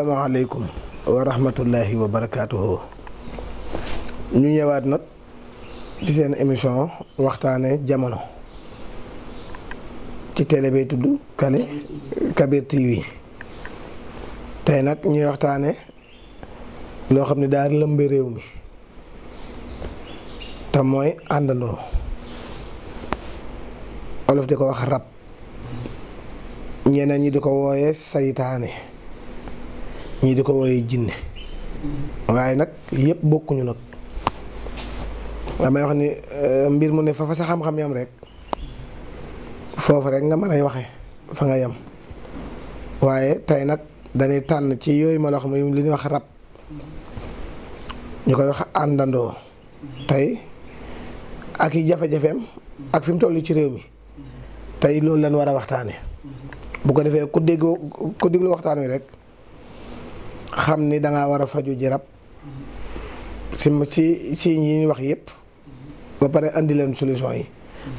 asalaamaaleykum wa rahmatullahi wa barakaatuhu. ñu ñëwaat nag ci seen émission waxtaane jamono ci télé bay tudd Kabir TV. tey nag ñuy waxtaane loo xam ne daal lëmbe réew mi te mooy àndandoo, olof di ko wax rab, ñeneen ñi di ko wooye saytaane, ñii di ko wooye jinne. waaye nag yëpp bokkuñu nag. damay wax ni mbir mu ne fa sa xam-xam yam rek foofu rek nga mën a waxe fa nga yam. waaye tey nag dañuy tànn ci yooyu ma la wax muy li ñuy wax rab, ñu koy wax àndandoo. tey ak i jafe-jafeem ak fi mu toll ci réew mi tey loolu lañ war a waxtaane. bu ko defee ku déglu waxtaan wi rek xam ni dangaa war a faju ji rab ci yi ñuy wax yëpp ba pare andi leen solution yi.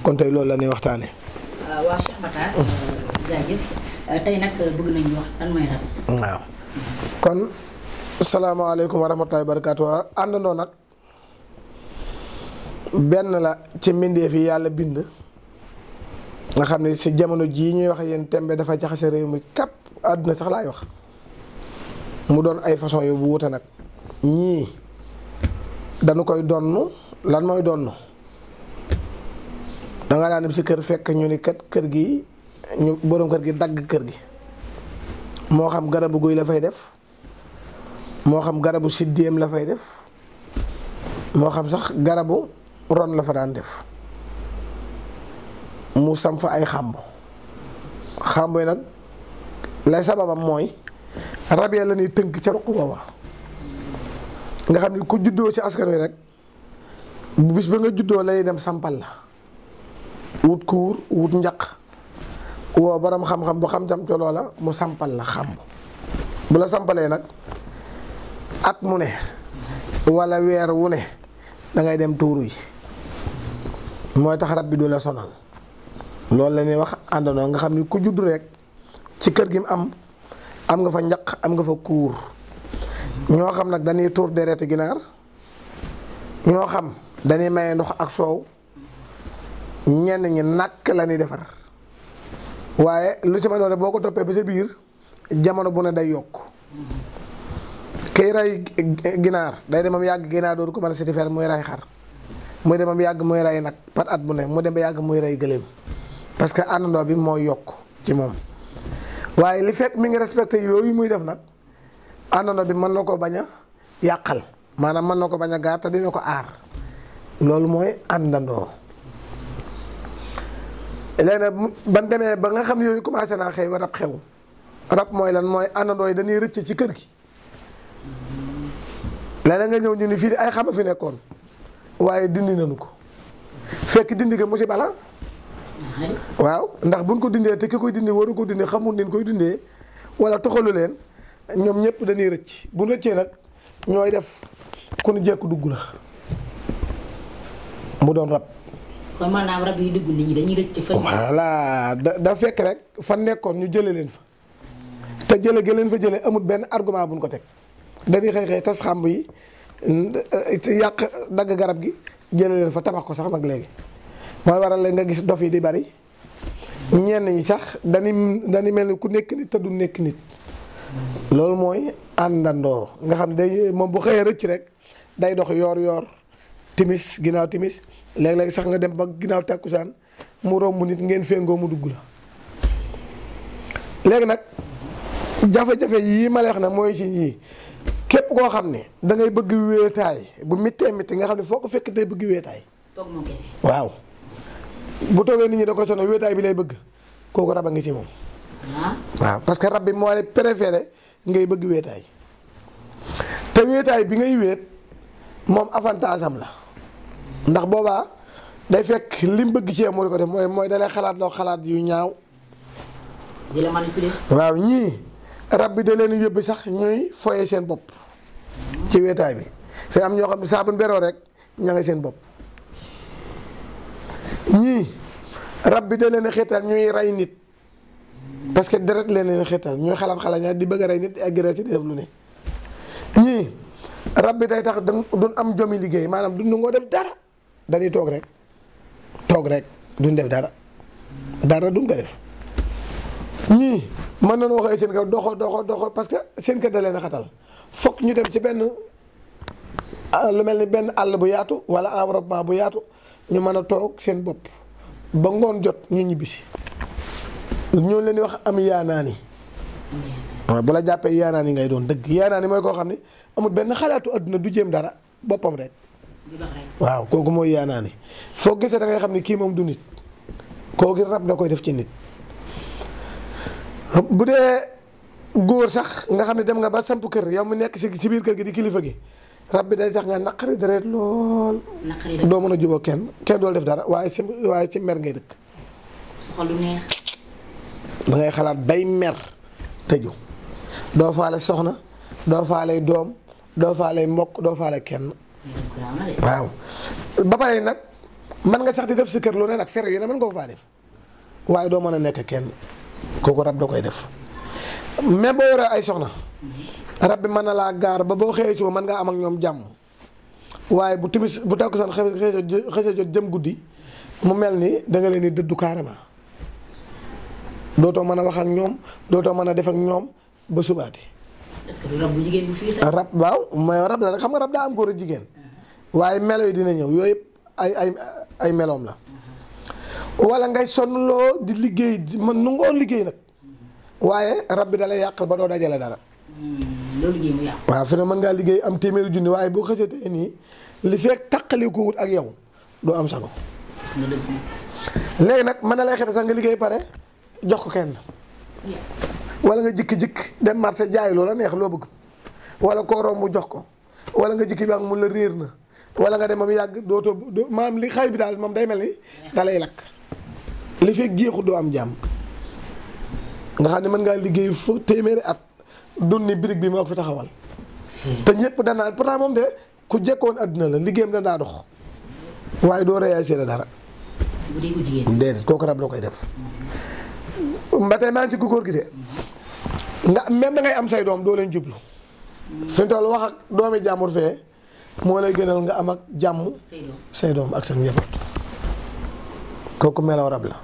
kon tey loolu la ñuy waxtaane. waa Cheikh Matar jaajëf tey nag bëgg nañu wax lan mooy rab. waaw kon salaamaaleykum wa rahmatullaahi wa barakaatu. àndandoo nag benn la ci mbindeef yi yàlla bind nga xam ne si jamono jii ñuy wax yéen tembe dafa jaxase réew mi kàpp àdduna sax laay wax mu doon ay façon yu bu wuute nag. ñii dañu koy donn. lan mooy donn? danga daan dem si kër fekk ñu ni kat kër gi ñu boroom kër gi dagg kër gi, moo xam garabu guy la fay def, moo xam garabu siddéem la fay def, moo xam sax garabu ron la fa daan def. mu sam fa ay xàmb yi nag lay sababam mooy rab ya la ñuy tënk ca ruq booba nga xam ni ku juddoo ci askan wi rek bu bis ba nga juddoo lay dem sampal la wut kuur wut njaq woo borom xam-xam bu xam-xam ca loola mu sampal la xàmb. bu la sampalee nag at mu ne walla weer wu ne dangay dem tuuru yi mooy tax rab bi du la sonal. loolu la ñuy wax àndandoo nga xam ni ku judd rek ci kër gi mu am nga fa njaq am nga fa kuur. ñoo xam nag dañuy tuur dereeti ginaar, ñoo xam dañuy maye ndox ak soow, ñenn ñi nàkk la ñuy defar. waaye lu ci ma doon boo ko toppee ba sa biir jamono bu ne day yokk. kiy rey ginaar day demam yàgg ginaar dootu ko mën a satisfaire muy rey xar, muy demam yàgg muy rey nag par at bu ne mu dem ba yàgg muy rey gëléem. parce que àndandoo bi mooy yokk ci moom. waaye li fekk mi ngi respecté yooyu muy def nag àndandoo bi mën na ko bañ a yàqal, maanaam mën na ko bañ a gaar te dina ko aar. loolu mooy àndandoo. léegi nag ban demee ba nga xam yooyu commencé naa xew rab xew. rab mooy lan? mooy àndandoo yi dañuy rëcc ci kër gi. léeg-léeg nga ñëw ñu ni fii di ay xama fi nekkoon waaye dindi nañu ko fekk dindi ga musiba la. waaw ndax buñ ko dindee te ki koy dindi waru ko dindee xamul ni koy dindee wala toxalu leen ñoom ñëpp dañuy rëcc. bu rëccee nag ñooy def ku ñu jekk dugg la mu doon rab. kon maanaam rab yi dugg nit ñi dañuy rëcc fa. voilà da fekk rek fa nekkoon ñu jële leen fa te jële ga leen fa jële amul benn argument buñ ko teg. dañuy xëy tas xàmb yi yàq dagg garab gi jële leen fa tabax ko sax nag léegi. mooy waral la nga gis dof yi di bari ñenn ñi sax dañuy mel ni ku nekk nit te du nekk nit. loolu mooy àndandoo nga xam ne day moom bu xëyee rëcc rek day dox yoor timis ginnaaw timis léeg-léeg sax nga dem ba ginnaaw tàkkusaan mu romb nit ngeen féngoo mu dugg la. léegi nag jafe-jafe yii ma lay wax nag mooy si yii képp koo xam ne da ngay bëgg wéetaay bu mittee mitti nga xam ne foo ko fekk day bëgg wéetaay. toog moo kese. waaw. bu toogee nit ñi da ko sonal wéetaay bi lay bëgg kooku rab a ngi ci moom. waaw parce que rab bi moo lay préféré ngay bëgg wéetaay te wéetaay bi ngay wéet moom avantage am la ndax boobaa day fekk li mu bëgg ci yow moo di ko def mooy dalay xalaat loo xalaat yu ñaaw. di la manipuler. waaw ñii rab bi da leen yóbbu sax ñuy foye seen bopp ci wéetaay bi fi am ñoo xam ne saa bu beroo rek ña nga seen bopp. ñii rab bi da leen a xiital ñuy rey nit parce que deret leen xeetal ñooy xalaat ñaar di bëgg a rey nit di agressé di def lu ne. ñii rab bi day tax duñ am jomi liggéey maanaam duñ ngoo def dara dañuy toog rek duñ def dara duñ ko def. ñii mën nañu waxee seen kër doxo parce que seen kër da leen a xatal fokk ñu dem ci benn lu mel ni benn àll bu yaatu wala environnement bu yaatu ñu mën a toog seen bopp ba ngoon jot ñu ñibbisi ñoo leen di wax am yaanaani. waaw bu la jàppee yaanaan yi ngay doon dëgg yaanaan yi mooy koo xam ne amul benn xalaatu adduna du jéem dara boppam rek. waaw kooku mooy yaanaan yi foo gisee da ngay xam ne kii moom du nit kooku rab da koy def ci nit. bu dee góor sax nga xam ne dem nga ba samp kër yow mu nekk si biir kër gi di kilifa gi rab bi day tax nga naqari deret lool. doo mën a juboo kenn dool def dara waaye ci mer ngay dëkk. su xol du neex. da ngay xalaat bay mer tëju. doo faale soxna doo faale doom doo faale mbokk doo faale kenn. waaw ba pare nag mën nga sax di def si kër lu ne nag fere yu ne mën nga ko faa def waaye doo mën a nekk kenn kooku rab da koy def mais boo yoree ay soxna rab bi mën na laa gaar ba boo xëyee suba mën ngaa am ak ñoom jàmm waaye bu timis bu takkusaan xëse jot jëm guddi mu mel ni da nga leen di dëddu carrément dootoo mën a wax ak ñoom dootoo mën a def ak ñoom ba subaati. est-ce que du rab bu jigéen bu fii rab waaw mooy rab la rek xam nga rab daa am góor a jigéen waaye melo yi dina ñëw yooyu yëpp ay meloom la. wala ngay sonn loo di liggéey man nu ngoo liggéey nag waaye rab bi dalay yàqal ba doo dajale dara. loolu liggéey mu yàqu. waaw fi ne mën ngaa liggéey am téeméeri junni waaye boo xasee tey nii li fekk taqali ko wut ak yow doo am sago. léegi nag mën na lay xete sax nga liggéey pare jox ko kenn. wala nga jikki-jikk dem marché jaay loola neex loo bëgg wala koo romb jox ko wala nga jikki bi ak mun la réer na wala nga dem ba mu yàgg dootoo maam li xay bi daal moom day mel ni dalay lakk li fekk jeexu doo am jàmm nga xam ne mën ngaa liggéey fu téeméeri at dun ni birig bi moo ko fi taxawal te ñëpp danaa pourtant moom de ku jekkoon adduna la liggéeyam danaa dox waaye doo réagir dara déedéet kooku rab la koy def ba tey maa ngi si góor gi de nga même da ngay am say doom doo leen jublu fi mu toll wax ak doomi jàmbur fee moo lay gënal nga am ak jàmm say doom ak sa njaboot kooku melaw rab la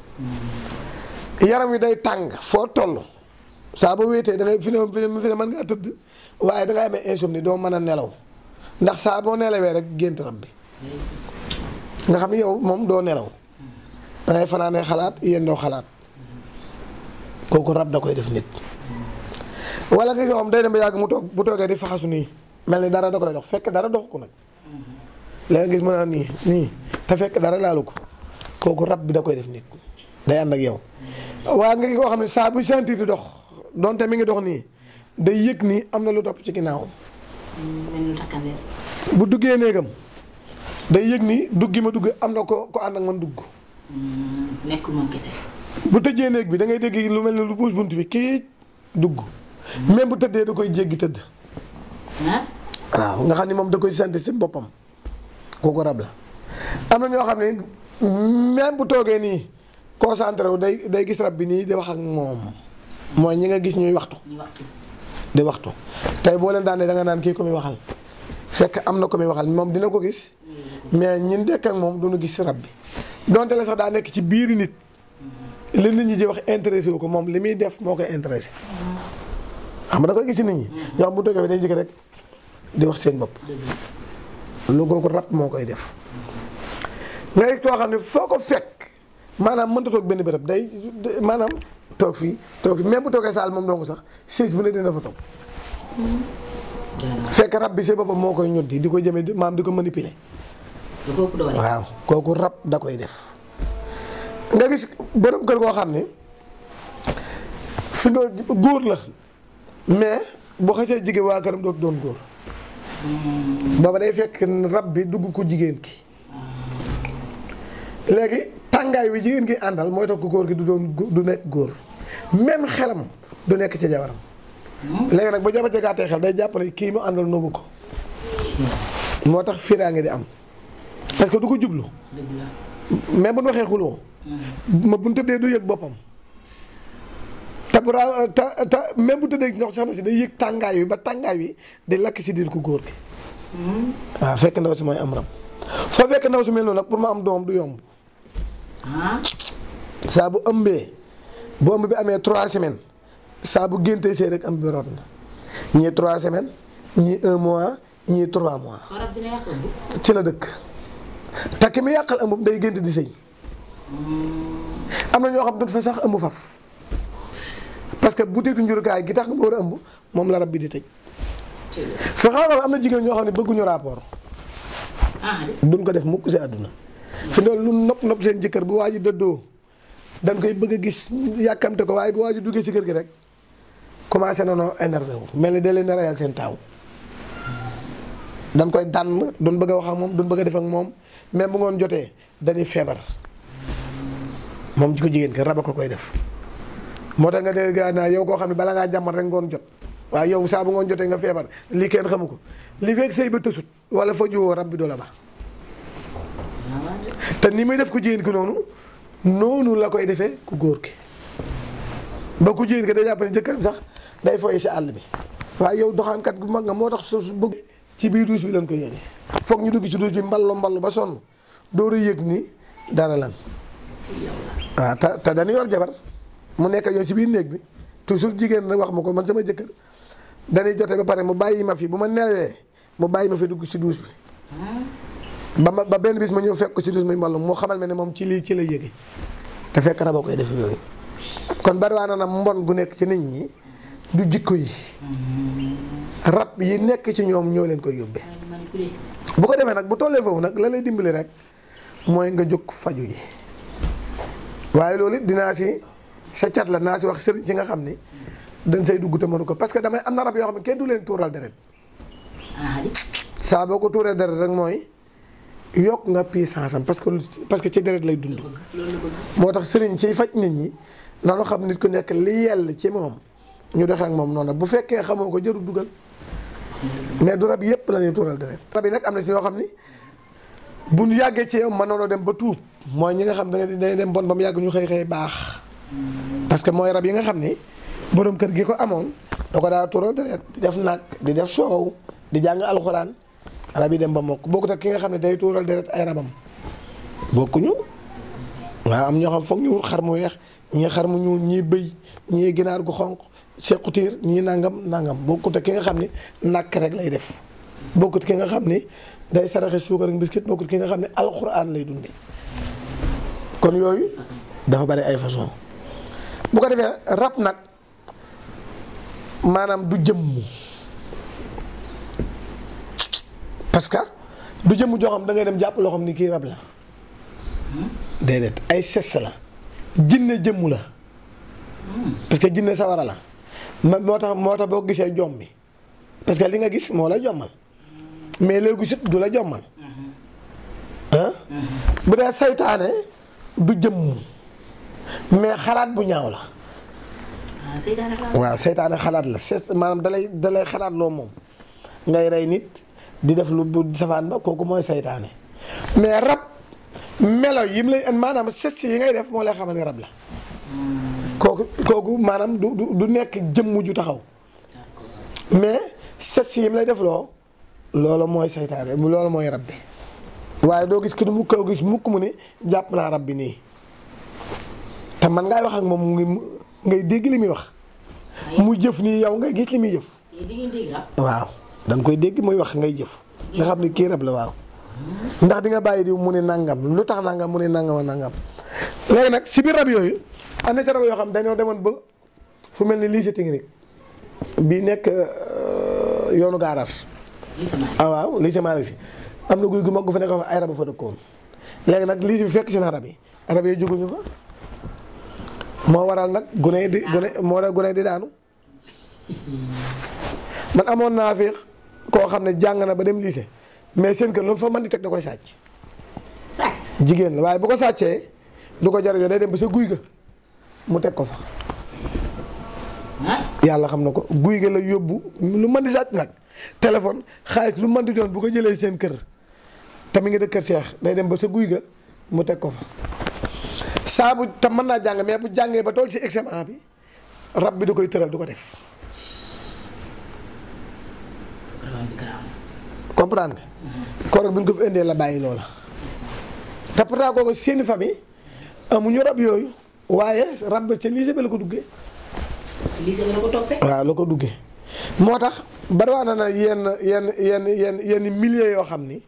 yaram wi day tàng foo toll saa ba wéetee da ngay fi ne mën ngaa tëdd waaye dangay amee insomnie doo mën a nelaw ndax saa boo nelawee rek gént rab bi nga xam ne yow moom doo nelaw dangay fanaanee xalaat yéen doo xalaat kooku rab da koy def nit wala nga moom day dem ba yàgg mu toog bu toogee di faxasu nii mel ni dara da koy dox fekk dara dox ko nag léegi gis mu naan nii te fekk dara laalu ko kooku rab bi da koy def nit day ànd ak yow waa nga koo xam ne saa bu sentir di dox donte mi ngi dox nii day yëg ni am na lu topp ci ginnaawam bu duggee néegam day yëg ni duggi ma dugg am na ko ànd ak man dugg nekkul moom kese. bu tëjee néeg bi da ngay dégg lu mel ni lu puus bunt bi kii dugg même bu tëddee da koy jéggi tëdd waaw nga xam ni moom da koy sant si boppam kooku rab la am na ñoo xam ne même bu toogee nii concentré wu day gis rab bi nii di wax ak moom mooy ñi nga gis ñuy waxtu di waxtu tey boo leen daanee da nga naan kii ko muy waxal fekk am na ko muy waxal moom dina ko gis mais ñin dekk ak moom duñu gis rab bi donte la sax daa nekk ci biiri nit li nit ñi di wax intéressé wu ko moom li muy def moo koy intéressé xam nga da koy gis nit ñi ñoo xam bu toogee bi dañ jëkk rek di wax seen bopp lu kooku rab moo koy def nga gis koo xam ne foo ko fekk maanaam mënta toog benn bërëb day maanaam toog fii même bu toogee saal moom dong sax siis bu ne dina fa toog fekk rab bi si boppam moo koy ñoddi di ko jëmee maam di ko manipuler waaw kooku rab da koy def nga gis borom kër goo xam ne fi góor la mais boo xasee jigéen waa këram dootu doon góor booba day fekk rab bi dugg ko jigéen ki léegi tàngaay wi jigéen gi àndal mooy tax ko góor gi du nekk góor même xelam du nekk ci jabaram léegi nag ba jabar jagaatee xel day jàppale kii mu àndal noobu ko moo tax fiiraange di am parce que du ko jublu mais bu ñu waxee xuloo ma bu ñu tëddee du yëg boppam te te même bu tëddee ndox soxna si day yëg tàngaay wi ba tàngaay wi di lakk si diir ku góor gi. waaw fekk ndaw si mooy am rab foo fekk ndaw si mel noonu nag pour ma am doom du yomb. saa bu ëmbee bu ëmb bi amee 3 semaines saa bu géntee see rek ëmb bi root na ñii 3 semaines ñii 1 mois ñii 3 mois. ci la dëkk te ki mu yàqal ëmb day gént di sëy. am na ñoo xam duñ fa sax ëmb faf parce que butitu njurukaay gi tax nga war a ëmb moom la rab bi di tëj. fi xam nga am na jigéen ñoo xam ne bëgguñu rapport. duñ ko def mukk si àdduna. fi doon lu nopp seen jëkkër bu waa ji dëddoo dañ koy bëgg a gis yàkkamte ko waaye bu waa ji duggee si kër gi rek commencé na noo énervé wu mel ni da leen a reyal seen taaw. dañ koy dànn duñ bëgg a wax ak moom duñ bëgg a def ak moom même bu ngoon jotee dañuy feebar moom ci ko jigéen ki raba ko koy def. moo tax nga dégg gaa naa yow koo xam ne bala ngaa jàmmat rek ngoon jot waaye yow saa bu ngoon jotee nga feebar lii kenn xamu ko li fekk sëy ba tësut wala fa juwoo rab bi doo la ba te ni muy def ku jigéen ki noonu la koy defee ku góor ki ba ku jigéen ki day jàpp ne jëkkëram sax day foye si àll bi waaye yow doxaankat gu mag nga moo tax su bëgg ci biir duus bi lañ koy yéene foog ñu dugg ci duus bi mballu ba sonn door a yëg ni dara lan waaw te dañuy yor jabar mu nekk yow ci biir néeg bi toujours jigéen nag wax ma ko man sama jëkkër dañuy jote ba pare mu bàyyi ma fi bu ma nelawee mu bàyyi ma fi dugg ci duus bi ba benn bis ma ñëw fekk ko ci duus bi mballu moo xamal ma ne moom ci lii ci la yëge te fekk raba koy def yooyu kon bari waa na mbon gu nekk ci nit ñi du jikko yi rab yi nekk ci ñoom ñoo leen koy yóbbee bu ko defee nag bu tollee foofu nag la lay dimbali rek mooy nga jóg faju ji waaye loolu it dinaa si sa cat la naa si wax sëriñ si nga xam ni dañ say dugg te mënu ko parce que damay am na rab yoo xam ne kenn du leen tuural deret saa boo ko tuuree deret rek mooy yokk nga puissance am parce que ci deret lay dund moo tax sëriñ siy faj nit ñi nanu xam nit ku nekk li yell ci moom ñu doxee ak moom noonu bu fekkee xamoo ko jarul dugal mais du rab yépp la ñuy tuural deret rab yi nag am na ci ñoo xam ni bu ñu yàggee ci yow mënoon dem ba tuub mooy ñi nga xam da ngay dem bon ba mu yàgg ñu xëy baax parce que mooy rab yi nga xam ni borom kër gi ko amoon da ko daa tuural deret di def nag di def soow di jàng alxuraan rab yi dem ba mokk bokkut ak ki nga xam ne day tuural deret ay rabam bokkuñu waaw am ñoo xam foog ñu wut xar mu weex ñii xar mu ñuul ñii bëy ñii ginaar gu xonq sequtiir ñii nangam bokkut ak ki nga xam ni nàkk rek lay def bokkut ki nga xam ni day saraxe suukar ak biscuit bokkut ki nga xam ne alxuraan lay dunde kon yooyu dafa bari ay façon bu ko defee rab nag maanaam du jëmm parce que du jëmm joo xam da ngay dem jàpp loo xam ni kii rab la déedéet ay ses la jinne jëmm la parce que jinne sawara la moo tax boo gisee jomm mi parce que li nga gis moo la jommal mais léegi sit du la jommal bu dee saytaane du jëmm mais xalaat bu ñaaw la waaw saytaane xalaat la maanaam dalay xalaat loo moom ngay rey nit di def lu bu safaan ba kooku mooy saytaane mais rab melo yi mu lay maanaam ses yi ngay def moo lay xamal ne rab la kooku maanaam du nekk jëmm ju taxaw mais ses yi mu lay def loolu mooy saytaane loolu mooy rab bi waaye doo gis ki mu ko gis mukk mu ne jàpp naa rab bi nii te man ngay wax ak moom ngay dégg li muy wax mu jëf nii yow ngay gis li muy jëf waaw da nga koy dégg muy wax ngay jëf nga xam ne kii rab la waaw ndax di nga bàyyi diw mu ne nangam lu tax nangam mu ne nangam a nangam léegi nag si biir rab yooyu am na ci rab yoo xam dañoo demoon ba fu mel ni lycée technique bii nekk yoonu gaaraas waaw lycée Malick Sy am na guy gu mag gu fa nekk ay rab fa dëkkoon léegi nag lycée bi fekk si na rab yi jóguñu fa moo waral nag gune di daanu man amoon naa fi koo xam ne jàng na ba dem lycée mais seen kër loolu fa mën di teg da koy sàcc jigéen la waaye bu ko sàccee du ko jariñoo day dem ba sa guy ga mu teg ko fa yàlla xam na ko guy ga la yóbbu lu mën di sàcc nag téléphone xaalis lu mën di doon bu ko jëlee seen kër te mi ngi dëkk kër Seex day dem ba sa guy ga mu teg ko fa saabu te mën naa jàng mais bu jàngee ba tool si examen bi rab bi da koy tëral du ko def. comprendre nga. koroog bi ñu ko fi indee la bàyyi loola. te pourtant kooku seeni famille amuñu rab yooyu waaye rab ba ca lycée ba la ko duggee. lycée ba la ko toppee. waaw la ko duggee moo tax bariwaana na yenn milliers yoo xam ni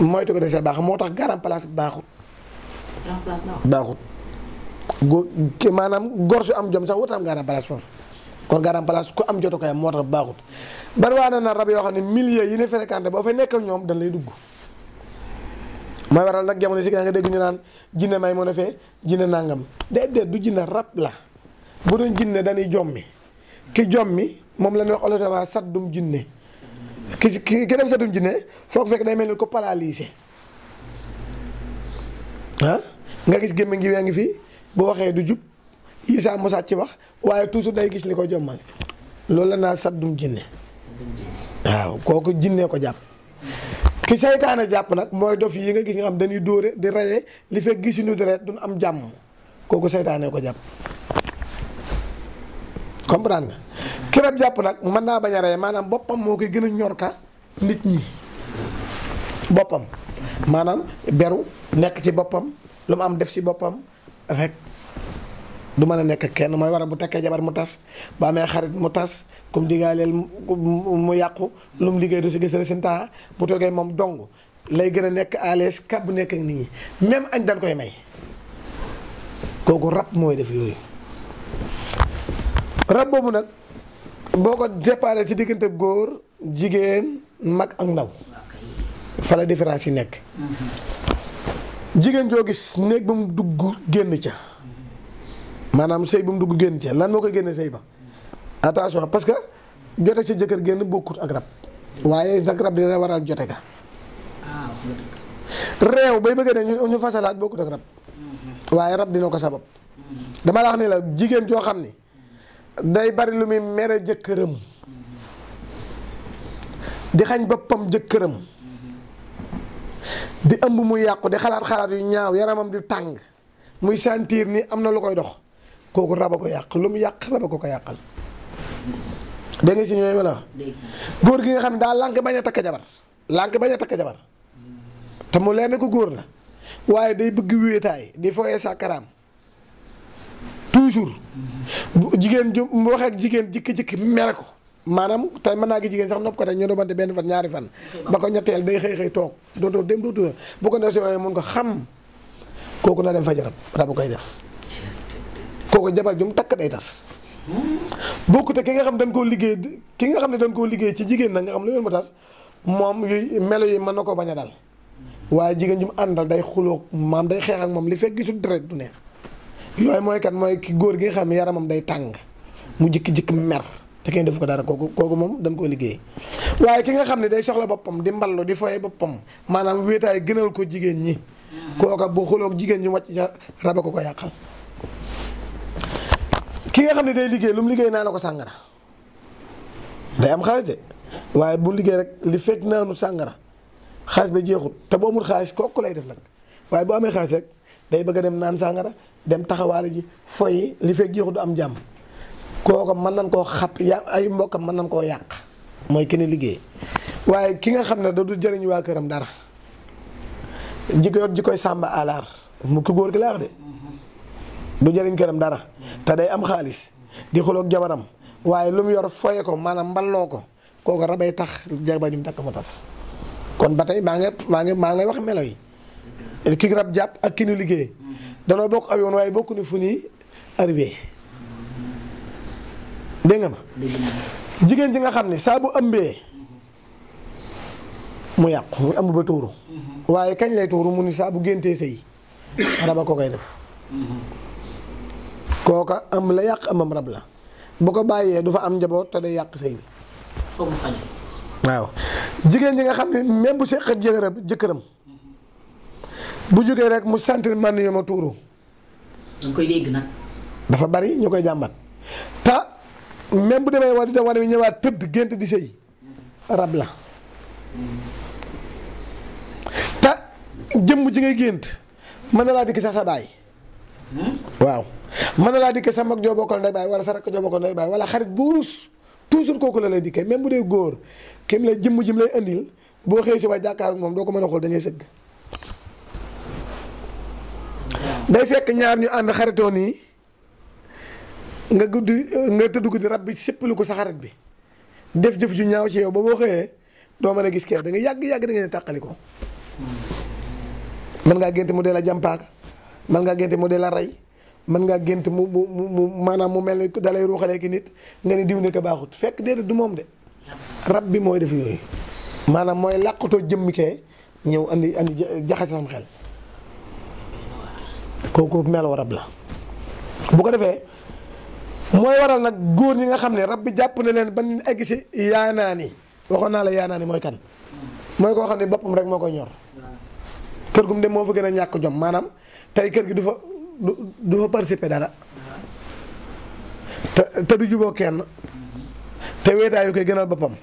moytu ko desee baax moo tax garam place baaxut. baaxut maanaam góor su am jom sax wut am garam place foofu kon garam place ku am jotu koy am moo tax baaxut bariwaana na rab yoo xam ne milliers yi ne fréquenté boo fa nekk ak ñoom dañ lay dugg. mooy waral nag jamono si nga dégg ñu naan jinne may mën a fee jinne nangam déedéet du jinne rab la bu doon jinne dañuy jommi ki jommi moom la ñuy wax olof saddum jinne ki def saddum jinne foog fekk day mel ni ko paralysé nga gis gémme ngi wee ngi fii bu waxee du jub Isaa Musaa ci wax waaye toujours day gis li ko jommal loolu la naa saddum jinne waaw kooku jinne ko jàpp. ki saytaane jàpp nag mooy dof yi nga gis nga xam dañuy dóore di reye li fekk gisuñu deret duñ am jàmm kooku saytaane ko jàpp comprendre nga ki rab jàpp nag mën naa bañ a reye maanaam boppam moo koy gën a ñor ka nit ñi boppam maanaam beru nekk ci boppam lu mu am def ci boppam rek du mën a nekk kenn mooy waral bu tekkee jabar mu tas bu amee xarit mu tas comme digaaleel mu yàqu lu mu liggéey du si gis résultat bu toogee moom dong lay gën a nekk à l'aise kab bu nekk ak nit ñi même añ dañ koy may kooku rab mooy def yooyu. rab boobu nag boo ko séparé ci diggante góor jigéen mag ak ndaw fa la différence yi nekk. jigéen joo gis néeg ba mu dugg génn ca maanaam sëy ba mu dugg génn ca lan moo koy génne sëy ba attention parce que jote sa jëkkër génn bokkut ak rab waaye nag rab dina waral jote ga réew bay bëgg ne ñu fasalaat bokkut ak rab waaye rab dina ko sabab dama la wax ni la jigéen joo xam ni day bari lu muy mere jëkkëram di xañ boppam jëkkëram di ëmb muy yàqu di xalaat yu ñaaw yaramam di tàng muy sentir ni am na lu koy dox kooku raba ko yàq lu mu yàq raba ko yàqal. dégg nga si ñooy ma la wax góor gi nga xam ne daa lànk bañ a takk jabar lànk bañ a takk jabar te mu leer ne ko góor la waaye day bëgg wéetaay di fooyee sàkkaraam toujours bu jigéen ju mu waxee ak jigéen jikki-jikki mere ko maanaam tey mën naa gi jigéen sax nopp ko tey ñu dobante benn fan ñaari fan ba ko ñetteel day xëy toog dootoo dem dootoo bu ko ne si waaye mun ko xam kooku na dem fa jarab rab koy def kooku jabar ju mu takk day tas bokkute ki nga xam dañ koo liggéey ki nga xam ne dañ koo liggéey ci jigéen nag nga xam lu yoon ma tas moom yuy melo yi mën na ko bañ a dal waaye jigéen ju mu àndal day xuloo maam day xeex ak moom li fekk gisul deret du neex yooyu mooy kat mooy ki góor gi nga xam ne yaramam day tàng mu jikki-jikki mer te kenn def ko dara kooku moom dañ koo liggéey waaye ki nga xam ne day soxla boppam di mballu di foye boppam maanaam wéetaay gënal ko jigéen ñi kooka bu xuloog jigéen ñu wàcc ca raba ko yàqal ki nga xam ne day liggéey lu mu liggéey naa na ko sàngara day am xaalis de waaye bu liggéey rek li fekk naanu sàngara xaalis ba jeexut te boo amul xaalis kooku lay def nag waaye boo amee xaalis rek day bëgg a dem naan sàngara dem taxawaale ji foyi li fekk jeexut du am jàmm kooku mën nañ koo xap ay mbokkam mën nañ koo yàq mooy kenn liggéey waaye ki nga xam ne da du jëriñ waa këram dara ji koy sàmba àlaar mu ko góor gi laa wax de du jëriñ këram dara te day am xaalis di xuloog jabaram waaye lu mu yor foye ko maanaam mballoo ko kooku rabay tax jabar ñu takk mu tas kon ba tey maa ngi wax melo yi ki rab jàpp ak ki nu liggéey danoo bokk aw yoon waaye bokku ni fu ñuy arrivé dégg nga ma jigéen ji nga xam ne saa bu ëmbee mu yàqu mu ëmb ba tuuru waaye kañ lay tuuru mu ni saa bu géntee sëy raba ko koy def kooka am la yàq amam rab la bu ko bàyyee du fa am njaboot te day yàq sëy bi waaw jigéen ji nga xam ne même bu seq ak jëkkëram bu jógee rek mu sentir man yo ma tuuru dañ koy dégg nag dafa bari ñu koy jàmbat te même bu demee war di dem war ñëwaat tëdd gént di sëy rab la te jëmm ji ngay gént mën na laa dikk sax sa baay waaw mën na laa dikkee sa mag joo bokkal ndey baay wala sa rakk joo bokkal ndey baay wala xarit bu rus toujours kooku la lay dikkee même bu dee góor kim lay jëmm jim lay indil boo xëy si ba jàkkaar ak moom doo ko mën a xool dañuy sëgg. day fekk ñaar ñu ànd xaritoo nii nga tëdd guddi rab bi sippalu ko sa xarit bi def jëf ju ñaaw ci yow ba boo xëyee doo mën a gis kee da nga yàgg da ngeen tàqali ko. mën ngaa gént mu dee la jàmpaaka mën ngaa gént mu dee la rey mën ngaa gént mu maanaam mu mel ni dalay ruuxalee ki nit nga ni diw ne ko baaxut fekk déedéet du moom de rab bi mooy def yooyu maanaam mooy làqatoo jëmmi kee ñëw andi jaxase sam xel kooku meloo rab la. bu ko defee mooy waral nag góor ñi nga xam ne rab bi jàpp na leen ba ñu egg si yaanaani waxoon naa la yaanaani mooy kan mooy koo xam ne boppam rek moo koy ñor. kër gu mu dem moo fa gën a ñàkk jom maanaam tey kër gi du fa participer dara te du juboo kenn te weetaay yu koy gënal boppam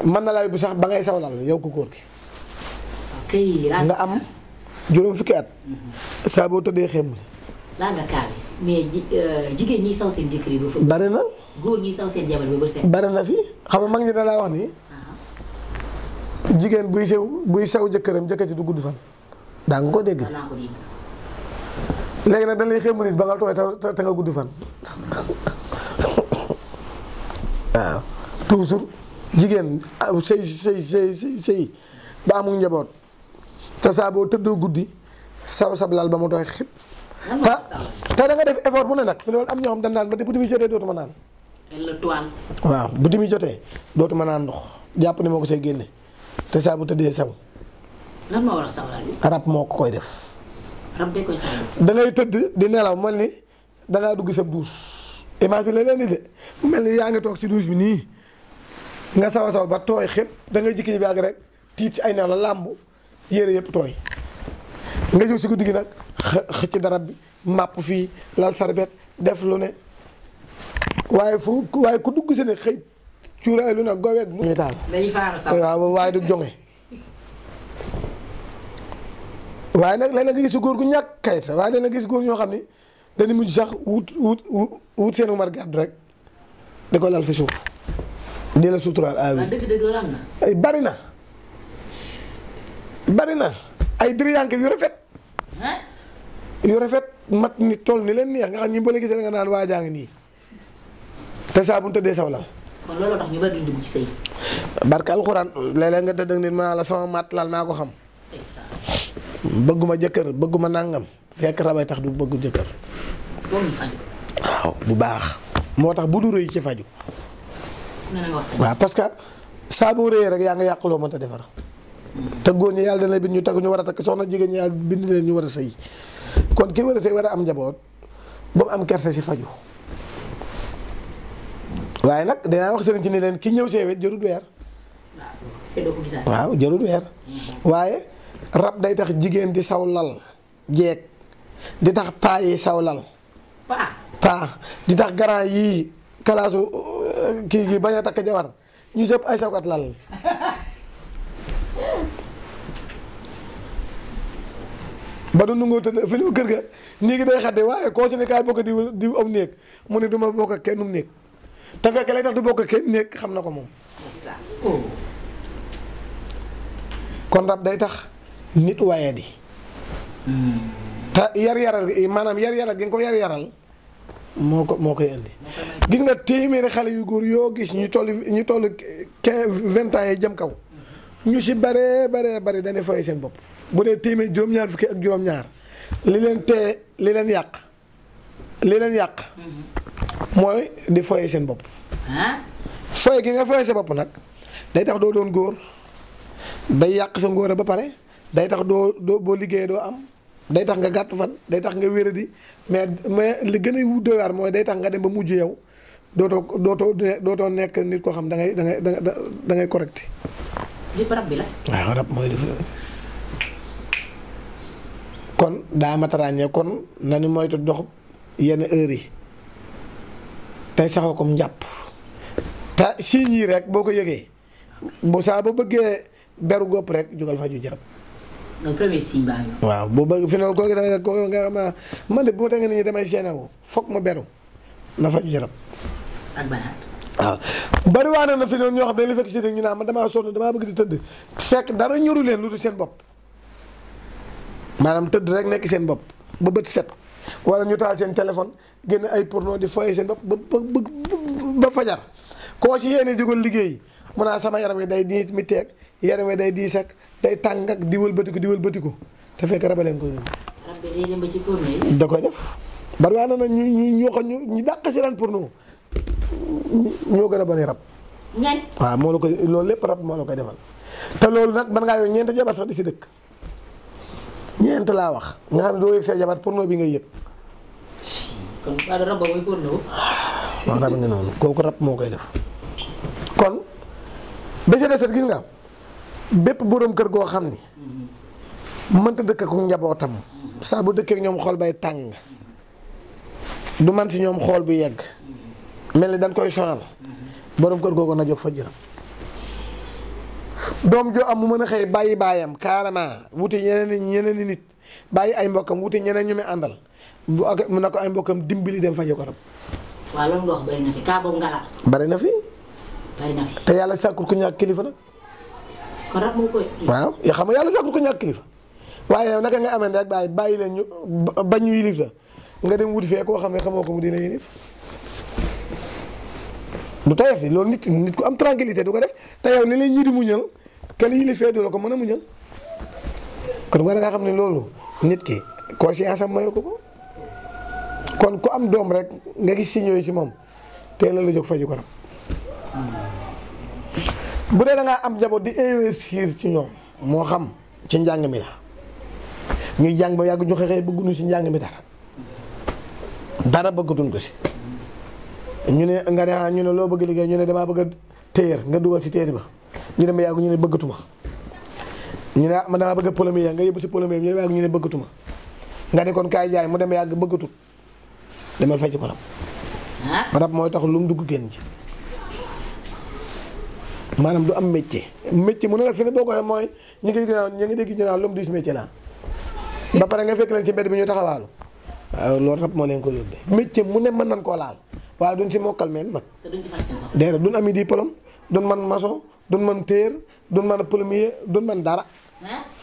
mën na laa yóbbu sax ba ngay sawlal yow ko góor gi nga am juróom fukki at saa boo tëddee xem laal nga kaa bi mais jigéen ñi saw seen jëkkër yi ba fa bari na góor ñi saw seen jabar bi ba seen bari na fi xam nga mag ñi da laa wax ni jigéen buy sew jëkkëram jëkkër ci du gudd fan daa nga ko dégg di léegi nag dañ lay xéemu nit ba nga tooy te nga gudd fan waaw toujours jigéen sëy ba amul njaboot te saa boo tëddoo guddi saw sab lal ba mu tooy xib te da nga def effort bu ne nag fi loolu am ñoo xam dañ naan ba bu timi jotee dootuma naan waaw bu timi jotee dootuma naan ndox jàpp ne moo ko say génne te saa bu tëddee saw. lan moo war a sawal bi. rab moo ko koy def. rab bee koy sawal. da ngay tëdd di nelaw mel ni da ngaa dugg sa douche image bi la leen di de mel ni yaa ngi toog si douche bi nii nga saw ba tooy xëpp da ngay jikki bi ak rek tiit ci ay nelaw làmb yére yëpp tooy nga jóg si guddi gi nag xëcc darab bi màpp fii lal sarbet def lu ne waaye ku dugg si ne xëy. cuuraay lu nag goweeg lu ñuy taal waaw waaye du jonge waaye nag léeg-léeg nga gis góor gu ñàkk kayit waaye léeg-léeg nga gis góor ñoo xam ni dañu mujj sax wut seen umar gàddu rek di ko lal fi suuf di la suturaal aawi ay bari na ay diriyanke yu rafet mat ni toll ni leen neex nga xam ñi ba la gisee nga naan waajaa ngi nii te saa bu ñu tëddee saw lal kon loolu tax ñu bari duñ dugg ci sëy. barke alxuraan léeg-léeg nga tëdd ak nit ma la sama matt laal maa ko xam. bëgguma jëkkër bëgguma nàngam fekk rabay tax du bëggu jëkkër. waaw bu baax. moo tax bu du rëy ci faju. waaw parce que saa boo rëyee rek yaa nga yàquloo mënta defar. te góor ñi yàlla dana bind ñu takk ñu war a takk soxna jigéen ñi yàlla bind leen ñu war a sëy kon ki war a sëy war a am njaboot ba mu am kersa si faju. waaye nag dinaa wax sëriñ ci ni leen ki ñëw seewet jarut weer. waaw jarut weer. waaye rab day tax jigéen di saw lal jeeg di tax paa yi saw lal. paa di tax garant yii kalaasu kii gi bañ a takk jabar ñu sëpp ay sawkat lal. ba du nungoo tëdd fi nu kër ga néegi day xadde waaye koo si ne kaay bokk diw am néeg mu ne du ma bokk ak kenn um néeg te fekk lay tax du bokk kenn néeg xam na ko moom. kon rab day tax nit waaye di. te yar-yaral maanaam yar-yaral gi nga ko yar-yaral moo koy indi. gis nga téeméeri xale yu góor yoo gis ñu toll 20 ans yi jëm kaw ñu si bare dañuy fay seen bopp. bu dee téeméer juróom-ñaar fukki ak juróom-ñaar li leen yàq. mooy di foye seen bopp. foye gi nga foye sa bopp nag day tax doo doon góor day yàq sa ngóora ba pare day tax doo boo liggéeyee doo am day tax nga gàttu fan day tax nga wéradi mais li gën a doy waar mooy day tax nga dem ba mujj yow dootoo nekk nit koo xam da ngay correcté. lépp rab bi la. waaw rab mooy def kon daa mat a ràññee kon nanu moytu dox yenn heures yi tey saxoo ko njàpp te signes yi rek boo ko yëgee bu saa ba bëggee beru gopp rek jugal faju jarab. nga premier signe baa ngi. waaw boo bëgg fi noonu kooku nga xam ne man de bu ma tënkee nit ñi damay séenéwu foog ma beru na faju ci rab. ak banaat. waaw bari waa na fi noonu ñoo xam ne li fekk si ñu naan man damaa sonn damaa bëgg di tëdd fekk dara ñoru leen lu dul seen bopp maanaam tëdd rek nekk seen bopp ba bët set wala ñu taal seen téléphone génn ay porno di foyee seen bopp ba fajar koo si yéene jógal liggéey mun naa sama yaram wi day di mi teeg yaram wi day diis ak day tàng ak di wëlbatiku te fekk rabaleen ko rab bi day dem ba ci porno yi. da koy def bari waa na ñu dàq si ren porno ñoo gën a bari rab. ñañ. waaw moo la koy loolu lépp rab moo la koy defal te loolu nag mën ngaa yow ñeent jabar sax di si dëkk ñeent laa wax nga xam ne doo yëg say jabar porno bi ngay yëg. kon waaye rab ba mooy porno. waaw rab nga noonu kooku rab moo koy def kon ba si deset gis nga bépp boroom kër goo xam ni mënta dëkk ak njabootam saa bu dëkkee ak ñoom xool bay tàng du man si ñoom xool bu yegg mel ni dañ koy sonal boroom kër googu na jóg fa jëram doom joo am mu mën a xëy bàyyi baayam carrément wuti ñeneen nit bàyyi ay mbokkam wuti ñeneen ñu muy àndal bu ak mun na ko ay mbokkam dimbali dem faje ko rab. waaw loolu nga wax bari na fi kaa boobu nga la. bari na fi. bari na fi te yàlla sàkkul ko ñàkk kilifa nag. kon rab moo koy. waaw yoo xam nga yàlla sàkkul ko ñàkk kilifa waaye yow naka nga amee rek bàyyi leen ñu bañ ñu yilif la nga dem wuti fee koo xam ne xamoo ko mu dina yilif du tayef di loolu nit ku am tranquillité du ko def te yow li leen ñii di muñal que li yilif fee du la ko mën a muñal kon war nga xam ne loolu nit ki conscience am mayu ko kon ku am doom rek nga gis signaux yi ci moom teel la jóg faju ko rab bu dee da ngaa am njaboot di investir ci ñoom moo xam ci njàng mi la ñuy jàng ba yàgg ñu xëy bëgguñu ci njàng mi dara bëggatuñ ko si ñu ne nga ne ñu ne loo bëgg liggéey ñu ne damaa bëgg a téer nga dugal ci téer ba ñu dem ba yàgg ñu ne bëggatuma ñu ne man damaa bëgg a plombier nga yóbbu si plombier ñu ne ba yàgg ñu ne bëggatuma nga ne kon kaay jaay mu dem ba yàgg bëggatut demal faj ko rab rab mooy tax lu mu dugg génn ci maanaam du am métier mu ne la fi ne boo ko waxee mooy ñu ngi dégg ñu naan l'homme du métier la ba pare nga fekk leen ci mbedd bi ñu taxawaalu waaw loolu rab moo leen ko yóbbee métier mu ne mën nañ koo laal waaye duñ si mokkal meen nag. te duñ ci faj seen soxla. déedéet duñ ami diplôme duñ man maçon duñ man téer duñ man plombier duñ man dara.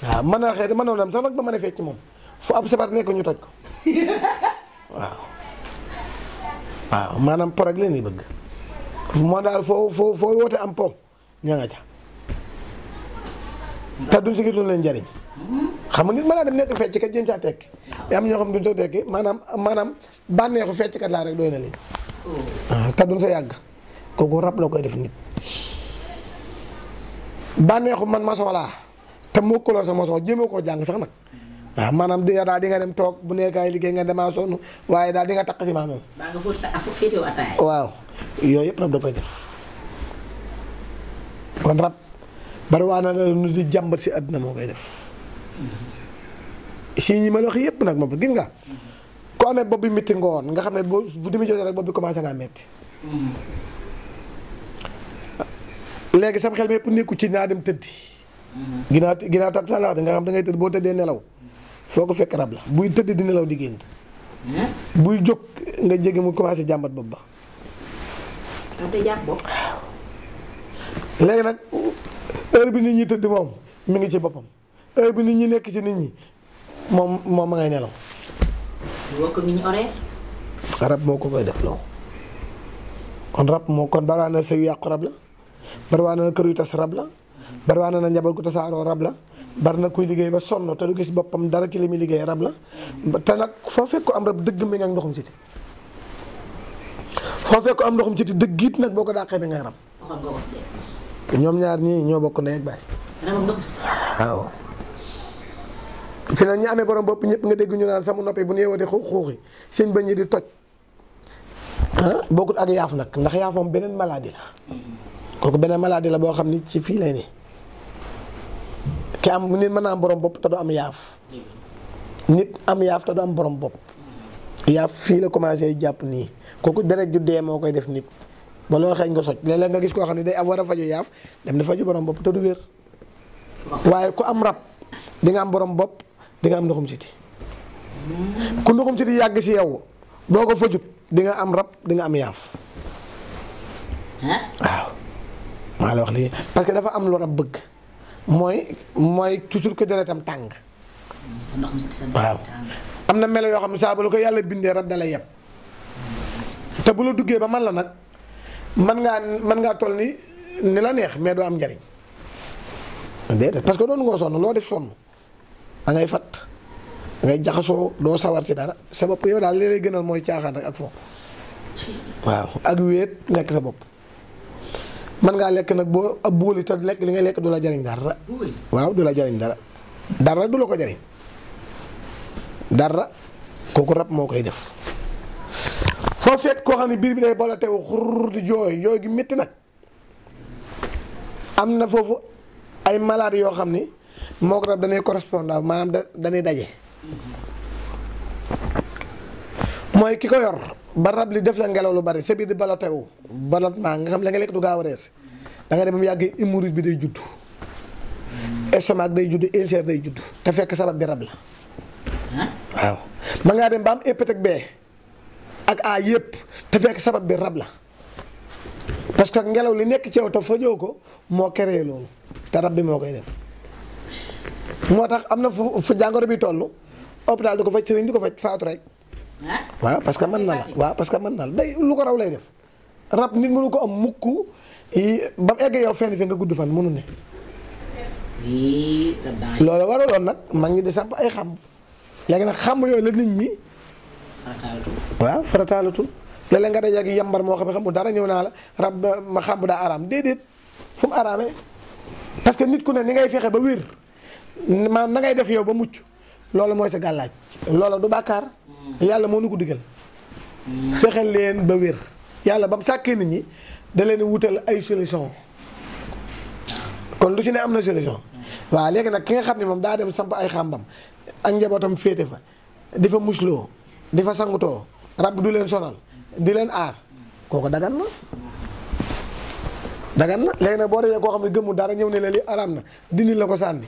waaw mën na xëy mënoon am sax nag ba mën a fecc moom fu ab sabar nekk ñu toj ko waaw maanaam po rek leen yi bëgg moo daal foo woote am po ña nga ca te duñ si gis lu leen njariñ xam nga nit mën naa dem nekk fecc kat jëm saa tekki mais am ñoo xam duñ sa tekki maanaam bànneexu fecc kat laa rek doy na leen te duñ sa yàgg kooku rab la koy def nit bànneexu man maçon laa te moo ko sa maçon jéemoo koo jàng sax nag waaw maanaam daal di nga dem toog bu nekkaay liggéey nga demaa sonn waaye daal di nga takk si maa moom waaw yooyu yëpp rab da koy def kon rab bari waa na la nu di jàmbat si àdduna moo koy def si ñi ma la wax yëpp nag moom gis nga ku amee bopp bi métti ngoon nga xam ne bu demi jotee rek bopp bi commencé naa métti léegi sam xel mi yëpp nekku ci naa dem tëddi ginnaaw tak sa la wax nga xam da ngay tëdd boo tëddee nelaw foo ko fekk rab la buy tëdd di nelaw di gént buy jóg nga jege mu commencé jàmbat bopp ba léegi nag heure bi nit ñi tëdd moom mi ngi ci boppam heure bi nit ñi nekk ci nit ñi moom ma ngay nelaw rab moo ko koy def loo kon rab moo kon bari na sa yu yàqu rab la bari na kër yu tas rab la bari na njaboot gu tasaaroo rab la bari na kuy liggéey ba sonn te du gis boppam dara ci li muy liggéey rab la te nag foo fekk ko am rab dëgg mi nga ak ndoxum siti foo fekk ko am ndoxum siti dëgg it nag boo ko dàqee bi ngay rab ñoom ñaar ñii ñoo bokk ndey ak baay waaw fi ne ñu amee borom bopp ñëpp nga dégg ñu naan sama noppi bu ñu yeewatee xuuxi seen bëñ yi di toj bokkut ak yaaf nag ndax yaaf moom beneen maladie la kooku beneen maladie la boo xam ni ci fii lay ne ki am nit mën naa am borom bopp te du am yaaf nit am yaaf te du am borom bopp yaaf fii la commencé jàpp nii kooku deret ju dee moo koy def nit ba loolu xëy nga soj léeg-léeg nga gis koo xam ne day am war a faju yaaf dem di faju borom bopp te du wér waaye ku am rab di nga am borom bopp di nga am ndoxum siti ku ndoxum siti yàgg si yow boo ko fajut di nga am rab di nga am yaaf waaw maa la wax lii parce que dafa am lu rab bëgg mooy toujours que deretam tàng waaw am na melo yoo xam ne saa bu la ko yàlla bindee rab dalay yeb te bu la duggee ba man la nag mën ngaa toll ni la neex mais doo am njariñ déedéet parce que doon ngoo sonn loo def sonn da ngay fat da ngay jaxasoo doo sawar ci dara sa bopp yow daal li lay gënal mooy caaxaan rek ak fo waaw ak wéet nekk sa bopp mën ngaa lekk nag boo ab buuli te lekk li ngay lekk du la jariñ dara waaw du la jariñ dara du la ko jariñ dara kooku rab moo koy def foo fekk koo xam ne biir bi day boole teew xurr di jooy gi métti nag am na foofu ay malade yoo xam ni moo ko rab dañuy correspondant maanaam dañuy daje mooy ki ko yor ba rab li def la ngelaw lu bari sa biir di balotewu balotement nga xam la nga lekk du gaaw a rees da nga dem mu yàgg hémorroïde bi day judd estomac day judd ulcère day judd te fekk sabab bi rab la waaw ma ngaa dem ba am hépatite B ak A yëpp te fekk sabab bi rab la parce que ngelaw li nekk ci yow te fajoo ko moo créé loolu te rab bi moo koy def moo tax am na fu jàngoro bi toll hôpital du ko faj sëriñ du ko faj faatu rek waaw parce que mën na la waaw parce que mën na la day lu ko raw lay def rab nit mënu ko am mukk ba mu eggee yow fenn fi nga gudd fan mënu ne loolu waraloon nag mag ñi di samp ay xamb léegi nag xamb yooyu la nit ñi waaw farataalatul léeg-léeg nga daje ak yambar moo xam ne xamul dara ñëw naa la rab ma xamb daa araam déedéet fu mu araamee parce que nit ku ne ni ngay fexe ba wér maanaam na ngay def yow ba mucc loolu mooy sa gàllaaj loola du bàkkaar yàlla moo nu ko digal fexe leen ba wér yàlla ba mu sàkkee nit ñi da leen wutal ay solution kon lu ci ne am na solution waaw léegi nag ki nga xam ne moom daa dem samp ay xàmbam ak njabootam féete fa di fa musloo di fa sangutoo rab du leen sonal di leen aar kooku dagan na léegi nag boo dajee koo xam ne gëmmu dara ñëw ne la li araam na dindi la ko sànni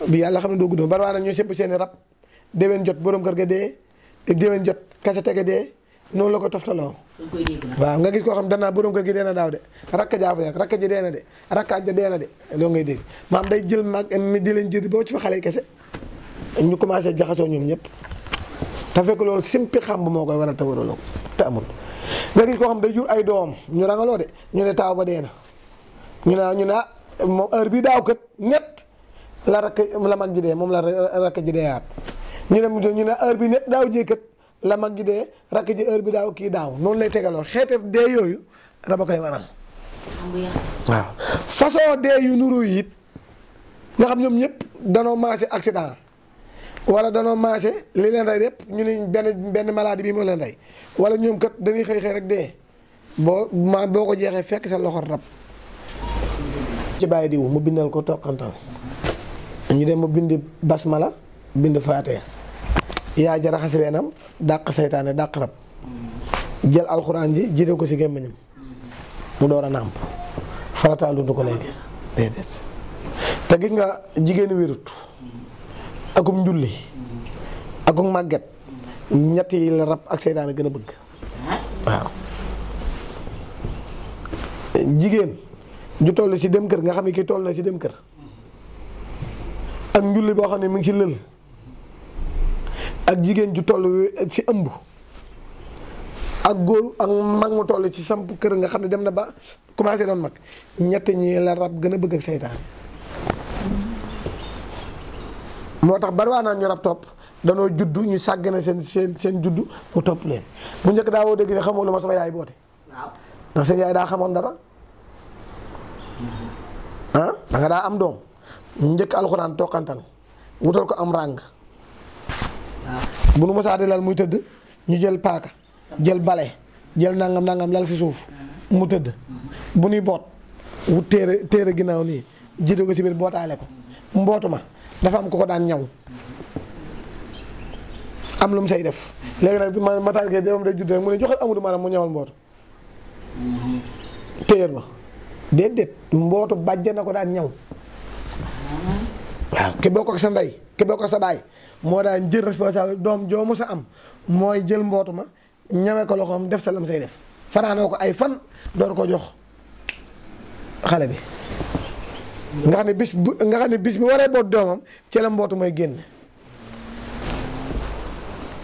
bi yàlla xam ne doo gudd bari waa na ñoo sépp seeni rab déwén jot borom kër ga dee déwén jot kase tege dee noonu la ko toftaloo waaw nga gis koo xam danaa borom kër gi dee na daaw de rakka jaa fa yàgg rakka ji dee na de rakkaat ja dee na de loolu ngay dégg maam day jël mag mi di leen jël boo ci fa xale kese ñu commencé jaxasoo ñoom ñëpp te fekk loolu simpi xamb moo koy waral te waraloo te amul nga gis koo xam day jur ay doom ñu rangaloo de ñu ne taaw ba dee na ñu ne moom heure bii daaw kët net la rakk la mag ji dee moom la rakk ji deeyaat ñu ne heure bi net daaw jee kët la mag ji dee rakk ji heure bi daaw kii daaw noonu lay tegaloo xeete dee yooyu raba koy waral waaw façon dee yu nuru yi it nga xam ñoom ñëpp danoo maase accident wala danoo maase li leen rey yëpp ñu ne benn maladie bii moo leen rey wala ñoom kat dañuy xëy rek dee boo ko jeexee fekk sa loxo rab ci bàyyi diw mu bindal ko toqantal ñu dem mu bind basmala bind faatee yaa ja raxas weenam dàq saytaane dàq rab jël alxuraan ji jiite ko si gémmiñam mu door a nàmp farataalu du ko léegi déedéet te gis nga jigéenu wérut akum njulli akum màgget ñett yi la rab ak saytaane gën a bëgg waaw jigéen ju toll ci dem kër nga xam ne kii toll na ci dem kër ak njulli boo xam ne mu ngi ci lël ak jigéen ju toll ci ëmb ak góor ak mag mu toll ci samp kër nga xam ne dem na ba commencé doon mag ñett ñi la rab gën a bëgg ak seytaan moo tax bari waa naa ñu rab topp danoo juddu ñu sàgg na seen juddu mu topp leen bu njëkk daa woo dégg ne xamoo lu ma sama yaay boote ndax seen yaay daa xamoon dara ah da nga daa am doom njëkk alxuraan toqantal wutal ko am ràng bu nu mosaa di lal muy tëdd ñu jël paaka jël bale jël nangam lal si suuf mu tëdd bu nuy boot wut téere ginnaaw nii jiite ko si biir bootaale ko mbootu ma dafa am ko ko daan ñaw am lu mu say def léegi nag ma taal kay moom day judd rek mu ne joxal Amadou maanaam mu ñawal mbootu téyër ba déedéet mbootu bàjje na ko daan ñaw waaw ki bokk ak sa ndey ki bokk ak sa baay moo daan jël responsable doom joo mës a am mooy jël mbootu ma ñame ko loxoom def sa lam say def fanaanoo ko ay fan door ko jox xale bi nga xam ne bis bi waree boot doomam ci la mbootu mooy génn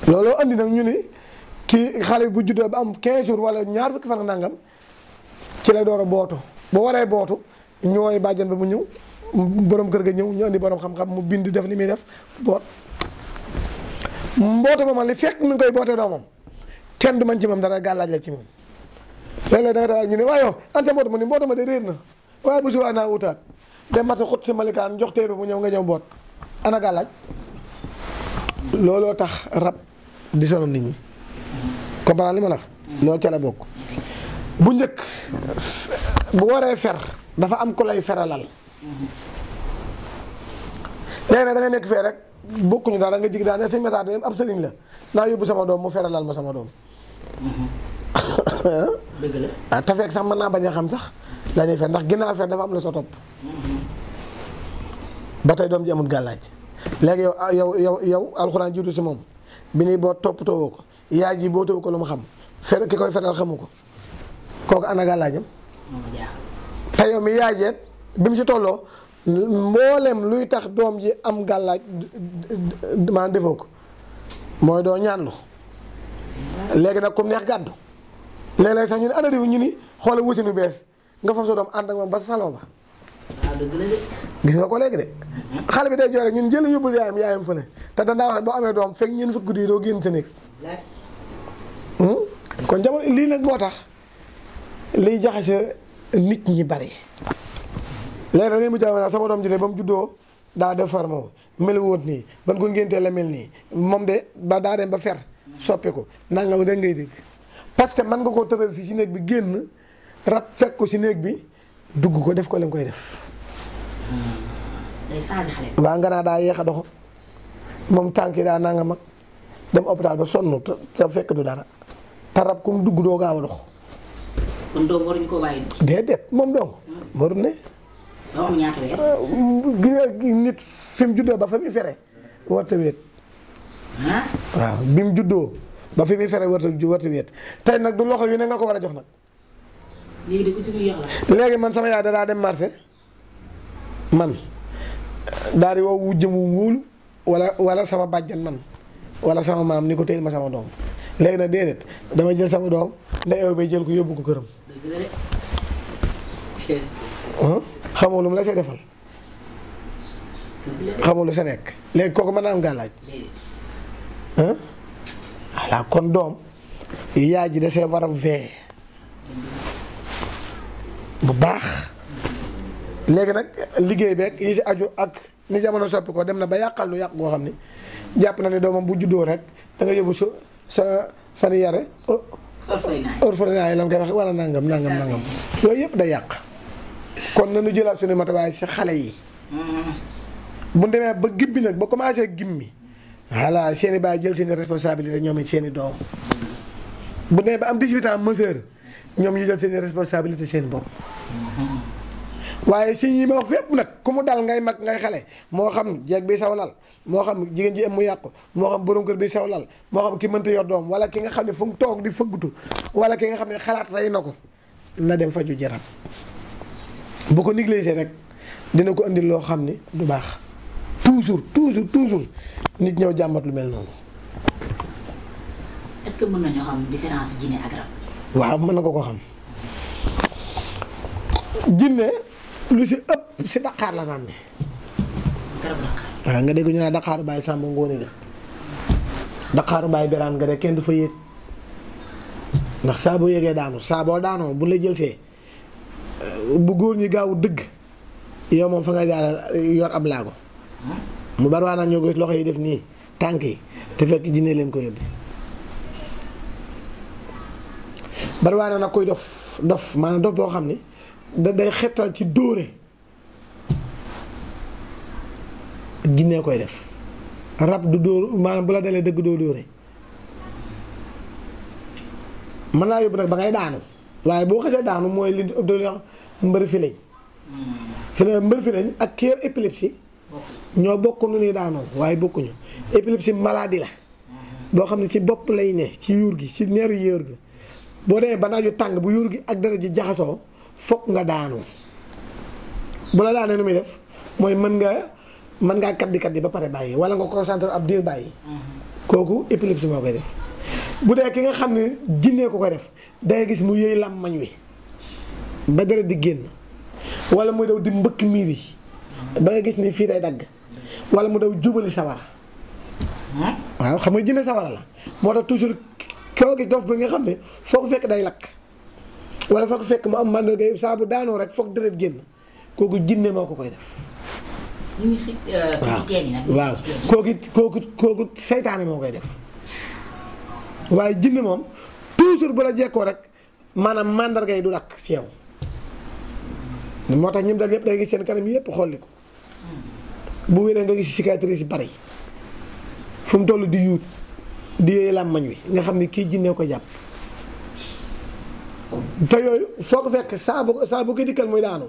looloo andi nag ñu ni kii xale bi bu juddoo ba am 15 jours wala ñaar fukki fan ak nangam ci la door a bootu bu waree bootu ñu woy bàjjan ba mu ñëw borom kër ga ñëw ñu andi borom xam-xam mu bind def li muy def boot mbootu ma man li fekk mi ngi koy bootee doomam kenn du man ci moom dara gàllaaj la ci moom léeg-léeg da nga ñu ne waaye yow an sa mbootu ma ni mbootu ma de réer na waaye bu subaa naa wutaat dem mata xut si malikaan jox téere mu ñëw nga ñëw boot ana gàllaaj looloo tax rab di sonal nit ñi comprendre li ma la loolu ca la bokk bu njëkk bu waree fer dafa am ku lay feralal léegi nag da nga nekk fee rek bokkuñu dara nga jig daan ne sëñ Matar ab sëriñ la naa yóbbu sama doom mu feralal ma sama doom dëgg la ah te fekk sax mën naa bañ a xam sax dañuy fer ndax ginnaaw fer dafa am la sa topp ba tey doom ji amul gàllaaj léegi yow alxuraan jiitu si moom bi nii boo toppatoo ko yaay ji boo tëw ko lu mu xam fer ki koy feral xamu ko kooku ana gàllaajam te yow mi yaay jeet bi mu si tolloo mboolem luy tax doom ji am gàllaaj maa defoo ko mooy doo ñaanlu léegi nag comme neex gàddu léeg-léeg sax ñu ne ana diw ñu ni xoolal wusinu bees nga foofu sa doom ànd ak moom ba sa saloo ba waaw dëgg la de. gis nga ko léegi de xale bi day jooy rek ñun jël yóbbul yaayam fële te dandaa wax ne boo amee doom fekk ñeent fukki guddi yi doo génn sa néeg kon jamono lii nag moo tax liy jaxase nit ñi bari léegi nag mu jamono sama doom ji de ba mu juddoo daa def far moom melu woon nii ban ko ngéntee la mel nii moom de ba daa dem ba fer soppi ko nangam da ngay dégg parce que mën nga koo tëral fii si néeg bi génn rab fekk ko si néeg bi dugg ko def ko leen koy def. day changé xale bi. waa nga naa daa yéex a dox moom tànk yi daa nanga mag dem hôpital ba sonn te fekk du dara te rab ku mu dugg doo gaaw a dox. kon doom waruñu ko bàyyi. déedéet moom dong. warul ne. doo am ñaata weer. gis nga nit fi mu juddoo ba fa muy fere warta wéet. waaw bi mu juddoo ba fi muy fere warta wéet tey nag du loxo yu ne nga ko war a jox nag. léegi de ku ci muy yox la. léegi man sama yaay daa dem marché man daal di woo wujjëm wu wóolu wala sama bàjjan man wala sama maam ni ko téyel ma sama doom léegi nag déedéet dama jël sama doom nda ew bay jël ko yóbbu ko këram. dëgg la de. xamoo lu mu la see defal. xamoo lu sa nekk léegi kooku mën naa am gàllaaj. voilà kon doom yaay ji da see war a veiller bu baax léegi nag liggéey beeg yi si aju ak ni jamono soppi ko dem na ba yàqal nu yàq goo xam ni jàpp na ne doomam bu juddoo rek da nga yóbbu sa fan yare orphelinat yi lan koy wax wala nangam yooyu yëpp day yàq kon nañu jëlaat suñu matuwaay si xale yi bu demee ba gimmi nag ba commencé gimmi voilà seeni baay jël seeni responsabilité ñoom it seeni doom bu demee ba am 18 ans majeur ñoom ñu jël seeni responsabilité seen bopp waaye si yi ma wax fépp nag ku mu dal ngay mag ngay xale moo xam jeeg bi saw lal moo xam jigéen ji am mu yàqu moo xam borom kër bi saw lal moo xam ki mënta yor doom wala ki nga xam ne fu mu toog di fëggutu wala ki nga xam ne xalaat rey na ko na dem faju jarab bu ko négligé rek dina ko indil loo xam ni du baax toujours nit ñëw jàmbat lu mel noonu. est-ce que mën nañoo xam différence jinne ak rab. waaw mën na ko xam jinne lu si ëpp si daqaar la naan ne. garab daqaar. waaw nga dégg ñu naan daqaaru baay Samba Ngoone ga daqaaru baay Biraan ga rek kenn du fa yéeg ndax saa boo yéegee daanu saa boo daanoo bu la jël see bu góor ñi gaawu dëgg yow moom fa nga jaar yor ab laago mu bari waa naa ñoo gis loxo yi def nii tànk yi te fekk jinne leen ko yóbbi bari waa nag koy dof maanaam dof boo xam ni da day xettal ci dóore jinne koy def rab du dóor maanaam bu la dalee dëgg doo dóore mën naa yóbbu nag ba ngay daanu waaye boo xasee daanu mooy li mbëri fi lañ mbëri fi lañ ak ki yor épilepsie ñoo bokk nu ni daanoo waaye bokkuñu. épilepsie maladie la boo xam ne ci bopp lay ne ci yuur gi ci neeru yóor gi boo demee ba naaju tàng bu yuur gi ak dara ji jaxasoo fokk nga daanu bu la daanee nu muy def mooy mën ngaa kaddi ba pare bàyyi wala nga concentré ab diir bàyyi. kooku épilepsie moo koy def. bu dee ki nga xam ne jinnee ko koy def dangay gis mu yëy làmmañ wi ba dara di génn wala muy daw di mbëkk miir yi ba nga gis ni fii day dagg wala mu daw jubali sawara waaw xam nga jinne sawara la moo tax toujours koo gis dof bi nga xam ne foo ko fekk day lakk wala foo ko fekk mu am màndarga saa bu daanoo rek foog deret génn kooku jinne moo ko koy def. waaw kooku seytaane moo koy def waaye jinne moom toujours bu la jekkoo rek maanaam màndarga yi du lakk ci yow moo tax ñim dal yëpp day gis seen kanam yëpp xolli ko bu wéree nga gis cicatrice yi bari fu mu toll di yuut di yooyu làmmañ wi nga xam ni kii jinne ko jàpp te yooyu foo ko fekk saa bu ko dikkal muy daanu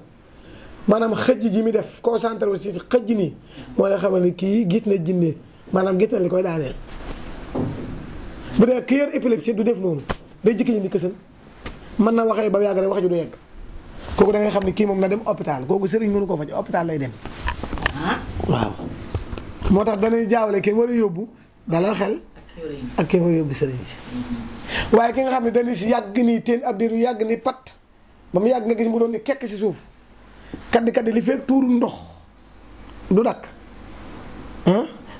maanaam xëjj ji mi def concentré aussi xëjj nii moo lay xamal ni kii gis na jinne maanaam gis na li koy daaneel bu dee ki yor épilepsie du def noonu day jikki ñi di kësal mën na waxee ba yàgg rek wax ju du yegg kooku da ngay xam ni kii moom na dem hôpital kooku sëriñ mënu ko faj hôpital lay dem waaw moo tax danay jaawale kenn war a yóbbu dalal xel ak kenn war a yóbbu sëriñ si waaye ki nga xam ne dañuy si yàgg nii teen ab diir yu yàgg ni pat ba mu yàgg nga gis mu doon ni kekk si suuf kaddi li fekk tuuru ndox du dakk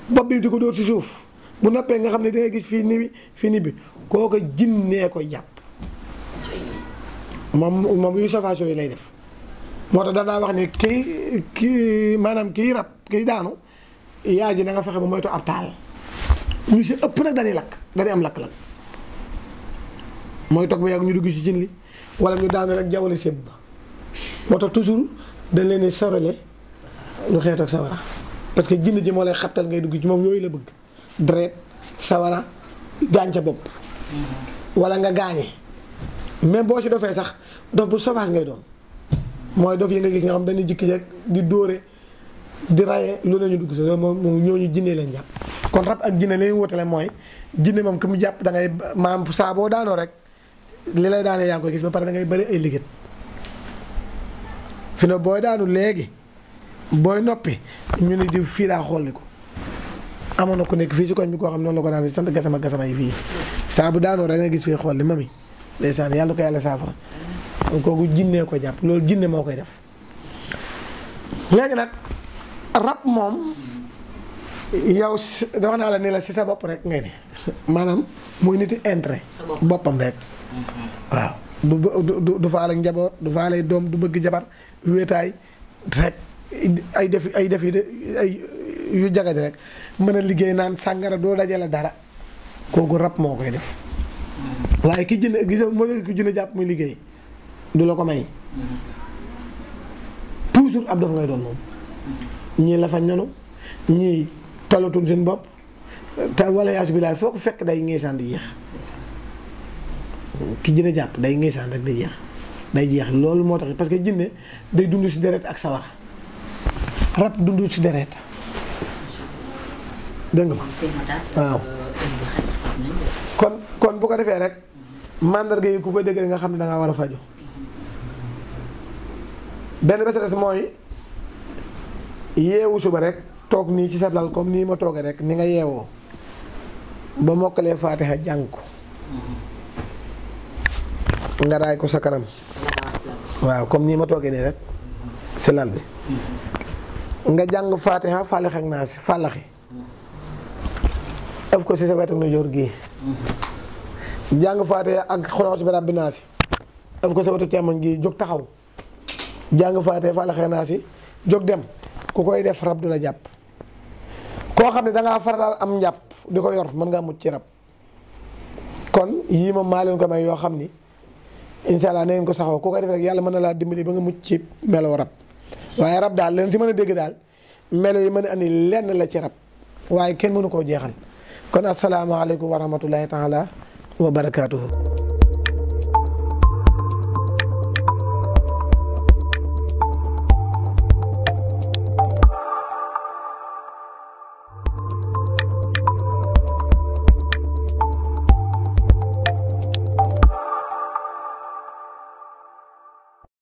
bopp bi di ko dóor si suuf bu noppee nga xam ne dangay gis fii ni bi kooku jinnee ko jàpp moom yu sofation yi lay def moo tax danaa wax ni kii maanaam kii rab kii daanu yaay ji na nga fexe ba moytu ab taal ñu si ëpp nag dañuy lakk dañuy am lakk-lakk mooy toog ba yàgg ñu dugg si cin li wala ñu daanu rek jawwale séb ba moo tax toujours dañ leen di sorale lu xeet ak sawara parce que jinn ji moo lay xattal ngay dugg ci moom yooyu la bëgg deret sawara gaañ ca bopp wala nga gaañe même boo ci dofee sax dof bu sauvage ngay doon mooy dof yi nga gis nga xam dañuy jikki rek di dóore di raye lu nañu dugg si loolu moom ñooñu jinne leen jàpp kon rab ak jinne leen wutale mooy jinne moom ku mu jàpp da ngay maam saa boo daanoo rek li lay daanee yaa ngi koy gis ba pare da ngay bëri ay liggéey fi ne booy daanu léegi booy noppi ñu ne di fii daa xolli ko amoon na ku nekk fii si koñ bi koo xam noonu la ko daan sant gasama yi fii saa bu daanoo rek nga gis fii xolli mami ndeysaan yàlla ko yàlla saafara kooku jinnee ko jàpp loolu jinne moo koy def léegi nag rab moom yow wax naa la ne la si sa bopp rek ngay ne maanaam muy niti intérêt boppam rek waaw du faale ak njaboot du faale doom du bëgg jabar wéetaay rek ay def yu jagadi rek mën a liggéey naan sàngara doo dajale dara kooku rab moo koy def waaye ki jënd gis moo ki jënd jàpp muy liggéey du la ko may toujours ab dof ngay doon moom ñii la fañ nanu ñii talatuñ seen bopp te wala yaasu bilaay foo ko fekk day ngeesaan di jeex ki jënd jàpp day ngeesaan rek day jeex loolu moo tax parce que jinne day dund si deret ak sawara rab dund si deret dégg nga waaw kon bu ko defee rek màndarga yi ku ko dégg nga xam ne dangaa war a faju benn bés mooy yeewu suba rek toog nii ci sa lal comme nii ma toogee rek ni nga yeewoo ba mokkalee faatiha jàng ko nga raay ko sa kanam waaw comme nii ma toogee nii rek si lal bi nga jàng faatiha fàllax ak naasi fàllaxi def ko si sa wetu ndijoor gii jàng faatiha ak xulaa si barab bi naasi def ko sa wetu càmmoñ gii jóg taxaw jàng faatiha fàllax ak naasi jóg dem ku koy def rab du la jàpp koo xam ne dangaa farataal am njàpp di ko yor mën ngaa mucc ci rab kon yii moom maa leen ko may yoo xam ni incha allah na ngeen ko saxoo ku koy def rek yàlla mën na laa dimbali ba nga mucc ci melo rab waaye rab daal leen si mën a dégg daal melo yi mën a andi lenn la ci rab waaye kenn mënu koo jeexal kon asalaamaaleykum wa rahmatullahi taala wa barakaatuhu